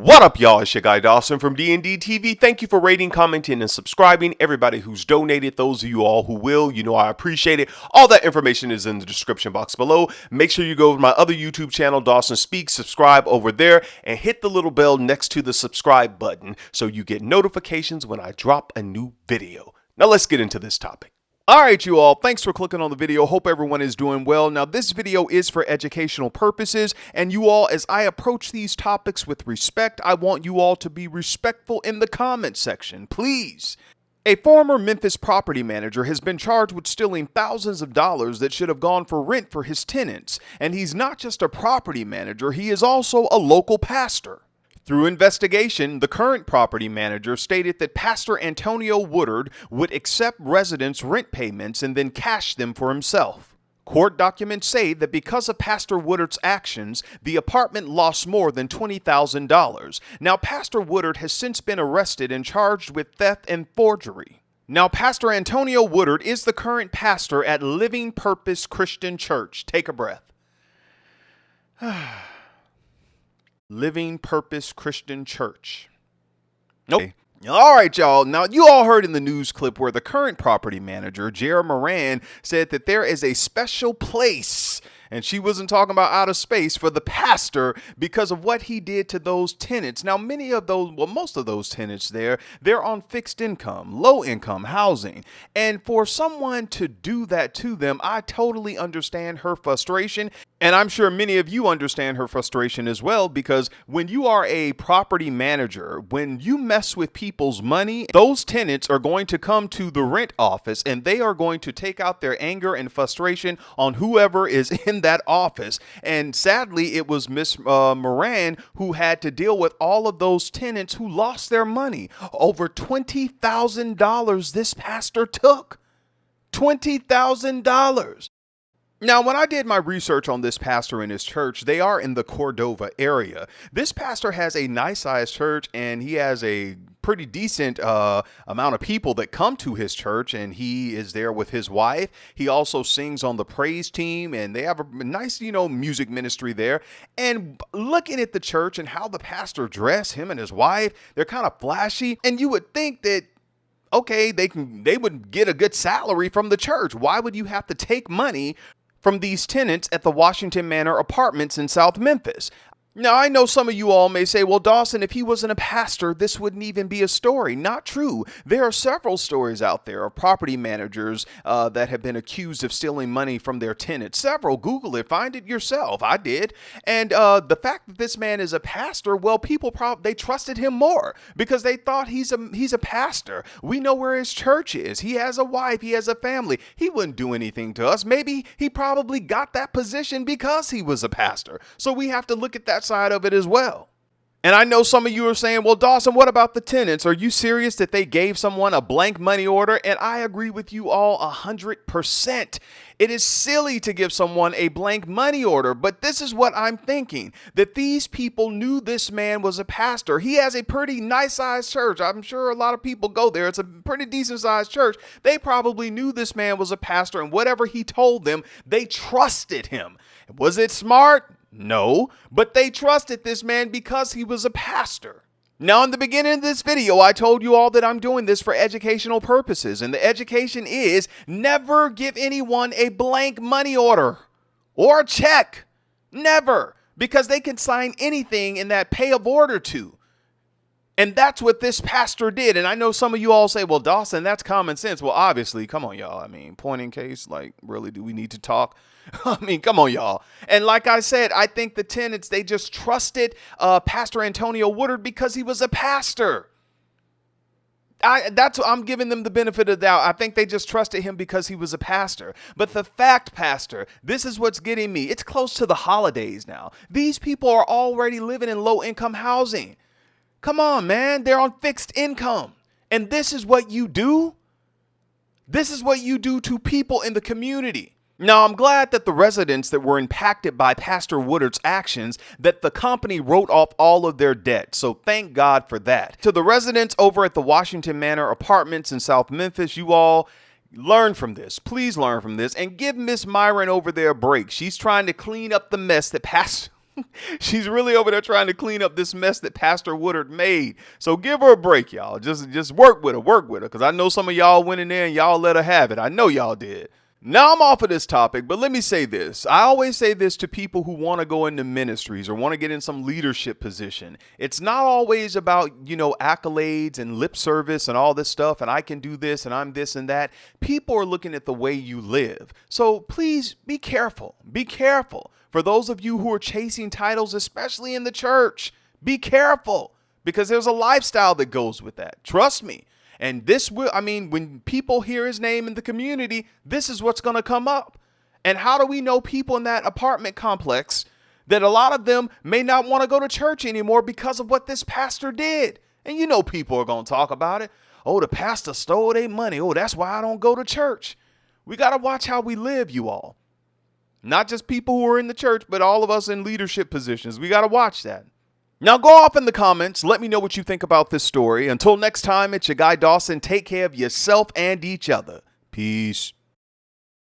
What up, y'all? It's your guy Dawson from D&D TV. Thank you for rating, commenting, and subscribing. Everybody who's donated, those of you all who will, you know I appreciate it. All that information is in the description box below. Make sure you go to my other YouTube channel, Dawson Speaks, subscribe over there, and hit the little bell next to the subscribe button so you get notifications when I drop a new video. Now let's get into this topic. All right, you all, thanks for clicking on the video. Hope everyone is doing well. Now, this video is for educational purposes, and you all, as I approach these topics with respect, I want you all to be respectful in the comment section, please. A former Memphis property manager has been charged with stealing thousands of dollars that should have gone for rent for his tenants, and he's not just a property manager, he is also a local pastor. Through investigation, the current property manager stated that Pastor Antonio Woodard would accept residents' rent payments and then cash them for himself. Court documents say that because of Pastor Woodard's actions, the apartment lost more than $20,000. Now, Pastor Woodard has since been arrested and charged with theft and forgery. Now, Pastor Antonio Woodard is the current pastor at Living Purpose Christian Church. Take a breath. Living Purpose Christian Church. Okay. All right, y'all. Now, you all heard in the news clip where the current property manager, Jerry Moran, said that there is a special place, and she wasn't talking about outer space, for the pastor because of what he did to those tenants. Now, most of those tenants they're on fixed income, low income housing. And for someone to do that to them, I totally understand her frustration. And I'm sure many of you understand her frustration as well, because when you are a property manager, when you mess with people's money, those tenants are going to come to the rent office and they are going to take out their anger and frustration on whoever is in that office. And sadly, it was Miss Moran who had to deal with all of those tenants who lost their money. Over $20,000 this pastor took. $20,000. Now, when I did my research on this pastor and his church, they are in the Cordova area. This pastor has a nice sized church and he has a pretty decent amount of people that come to his church, and he is there with his wife. He also sings on the praise team, and they have a nice, music ministry there. And looking at the church and how the pastor dressed, him and his wife, they're kind of flashy. And you would think that, okay, they would get a good salary from the church. Why would you have to take money from these tenants at the Washington Manor Apartments in South Memphis? Now, I know some of you all may say, well, Dawson, if he wasn't a pastor, this wouldn't even be a story. Not true. There are several stories out there of property managers that have been accused of stealing money from their tenants. Several. Google it. Find it yourself. I did. And the fact that this man is a pastor, well, people they trusted him more because they thought he's a pastor. We know where his church is. He has a wife. He has a family. He wouldn't do anything to us. Maybe he probably got that position because he was a pastor. So we have to look at that side of it as well. And I know some of you are saying, well, Dawson, what about the tenants? Are you serious that they gave someone a blank money order? And I agree with you all 100%. It is silly to give someone a blank money order, but this is what I'm thinking, that these people knew this man was a pastor. He has a pretty nice sized church. I'm sure a lot of people go there. It's a pretty decent sized church. They probably knew this man was a pastor, and whatever he told them, they trusted him. Was it smart? No, but they trusted this man because he was a pastor. Now, in the beginning of this video, I told you all that I'm doing this for educational purposes, and the education is never give anyone a blank money order or a check. Never, because they can sign anything in that pay of order to. And that's what this pastor did. And I know some of you all say, well, Dawson, that's common sense. Well, obviously, come on, y'all. I mean, point in case, like, really, do we need to talk? I mean, come on, y'all. And like I said, I think the tenants, they just trusted Pastor Antonio Woodard because he was a pastor. I'm giving them the benefit of the doubt. I think they just trusted him because he was a pastor. But the fact, Pastor, this is what's getting me. It's close to the holidays now. These people are already living in low-income housing. Come on, man. They're on fixed income. And this is what you do? This is what you do to people in the community. Now, I'm glad that the residents that were impacted by Pastor Woodard's actions, that the company wrote off all of their debt. So thank God for that. To the residents over at the Washington Manor Apartments in South Memphis, you all learn from this. Please learn from this and give Miss Myron over there a break. She's trying to clean up the mess that Pastor She's really over there trying to clean up this mess that Pastor Woodard made. So give her a break, y'all. Just work with her, because I know some of y'all went in there and y'all let her have it. I know y'all did. Now I'm off of this topic, but let me say this. I always say this to people who want to go into ministries or want to get in some leadership position. It's not always about, accolades and lip service and all this stuff, and I can do this and I'm this and that. People are looking at the way you live. So please be careful. Be careful. For those of you who are chasing titles, especially in the church, be careful, because there's a lifestyle that goes with that. Trust me. And when people hear his name in the community, this is what's going to come up. And how do we know people in that apartment complex that a lot of them may not want to go to church anymore because of what this pastor did? And people are going to talk about it. Oh, the pastor stole their money. Oh, that's why I don't go to church. We got to watch how we live, you all. Not just people who are in the church, but all of us in leadership positions. We got to watch that. Now go off in the comments. Let me know what you think about this story. Until next time, it's your guy Dawson. Take care of yourself and each other. Peace.